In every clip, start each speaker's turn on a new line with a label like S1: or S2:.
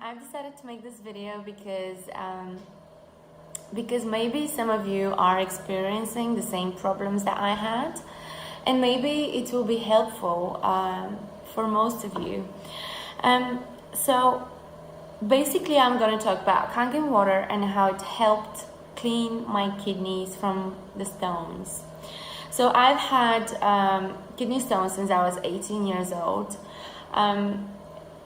S1: I've decided to make this video because maybe some of you are experiencing the same problems that I had, and maybe it will be helpful for most of you. So basically, I'm going to talk about Kangen water and how it helped clean my kidneys from the stones. So I've had kidney stones since I was 18 years old.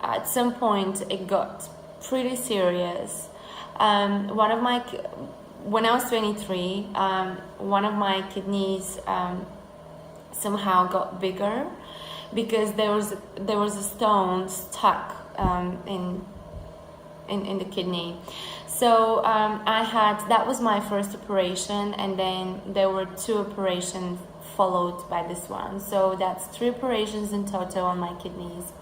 S1: At some point it got pretty serious. When I was 23, one of my kidneys somehow got bigger because there was a stone stuck in the kidney. So that was my first operation, and then there were 2 operations followed by this one. So that's 3 operations in total on my kidneys.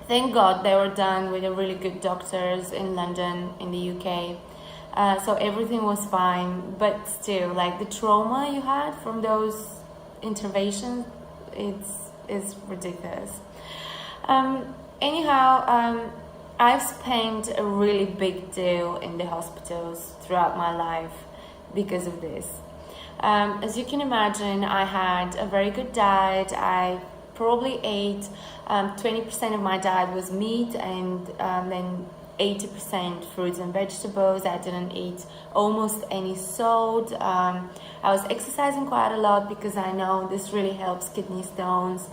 S1: Thank God they were done with really good doctors in London, in the UK. So everything was fine, but still, like, the trauma you had from those interventions, it's ridiculous. I've spent a really big deal in the hospitals throughout my life because of this. As you can imagine, I had a very good diet. I probably ate 20% of my diet was meat, and then 80% fruits and vegetables. I didn't eat almost any salt. I was exercising quite a lot because I know this really helps kidney stones.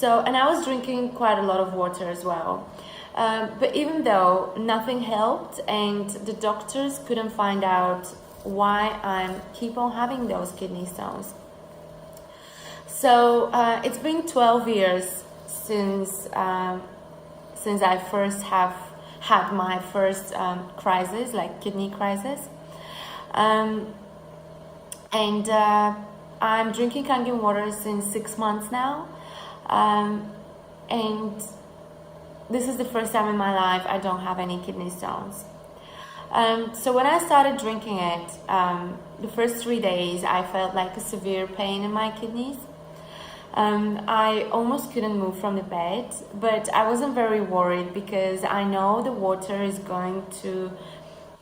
S1: And I was drinking quite a lot of water as well. But even though nothing helped and the doctors couldn't find out why I keep on having those kidney stones. So it's been 12 years since I first have had my first crisis, like kidney crisis. And I'm drinking Kangen water since 6 months now. And this is the first time in my life I don't have any kidney stones. So when I started drinking it, the first 3 days I felt like a severe pain in my kidneys. I almost couldn't move from the bed, but I wasn't very worried because I know the water is going to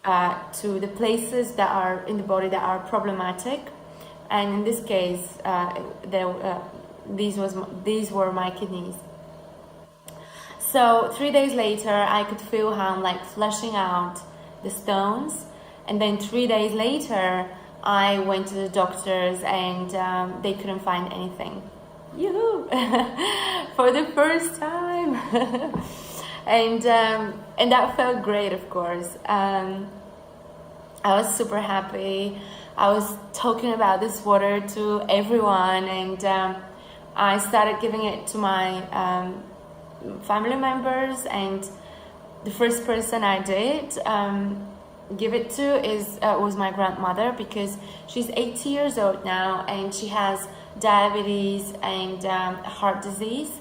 S1: the places that are in the body that are problematic, and in this case, these were my kidneys. So 3 days later, I could feel how I'm like flushing out the stones, and then 3 days later, I went to the doctors and they couldn't find anything. Yoo-hoo! For the first time. and that felt great, of course. I was super happy. I was talking about this water to everyone, and I started giving it to my family members, and the first person I did give it to was my grandmother, because she's 80 years old now and she has diabetes and heart disease.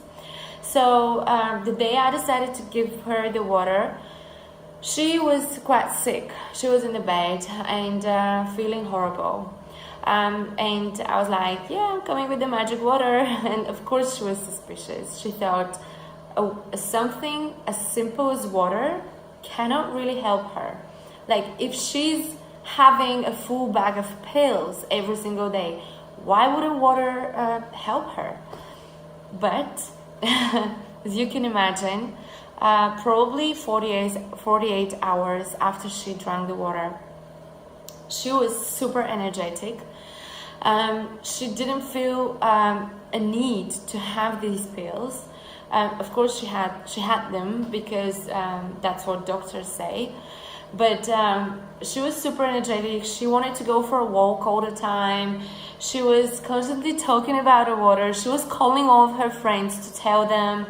S1: So the day I decided to give her the water, she was quite sick. She was in the bed and feeling horrible. And I was like, yeah, I'm coming with the magic water. And of course she was suspicious. She thought, oh, something as simple as water cannot really help her. Like, if she's having a full bag of pills every single day, why wouldn't water help her? But as you can imagine, probably 48 hours after she drank the water, she was super energetic. She didn't feel a need to have these pills. Of course, she had them because that's what doctors say. But she was super energetic. She wanted to go for a walk all the time. She was constantly talking about the water. She was calling all of her friends to tell them.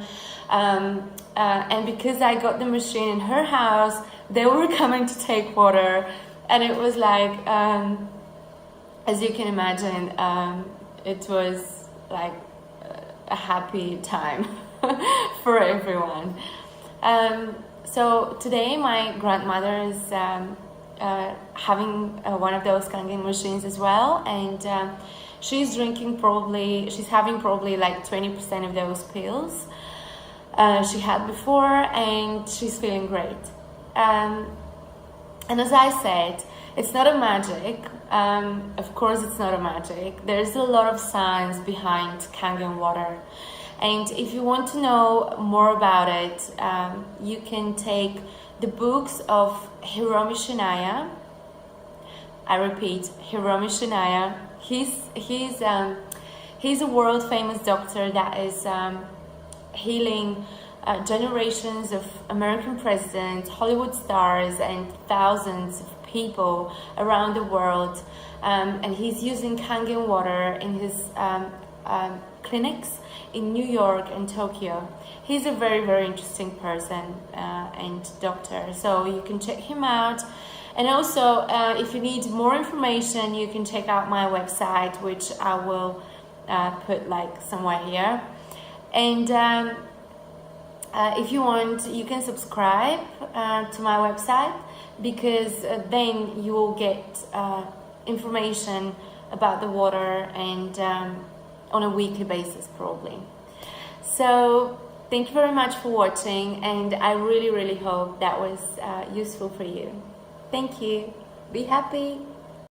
S1: And because I got the machine in her house, they were coming to take water. And it was like, as you can imagine, it was like a happy time for everyone. So today my grandmother is having one of those Kangen machines as well, and she's having probably like 20% of those pills. she had before, and she's feeling great. And as I said, it's not a magic. Of course, it's not a magic. There's a lot of science behind Kangen water. And if you want to know more about it, you can take the books of Hiromi Shinya. I repeat, Hiromi Shinya. He's a world famous doctor that is healing generations of American presidents, Hollywood stars, and thousands of people around the world. And he's using Kangen water in his clinics in New York and Tokyo. He's a very, very interesting person and doctor, so you can check him out. And also, if you need more information, you can check out my website, which I will put like somewhere here. And if you want, you can subscribe to my website, because then you will get information about the water, and on a weekly basis probably. So thank you very much for watching, and I really, really hope that was useful for you. Thank you. Be happy.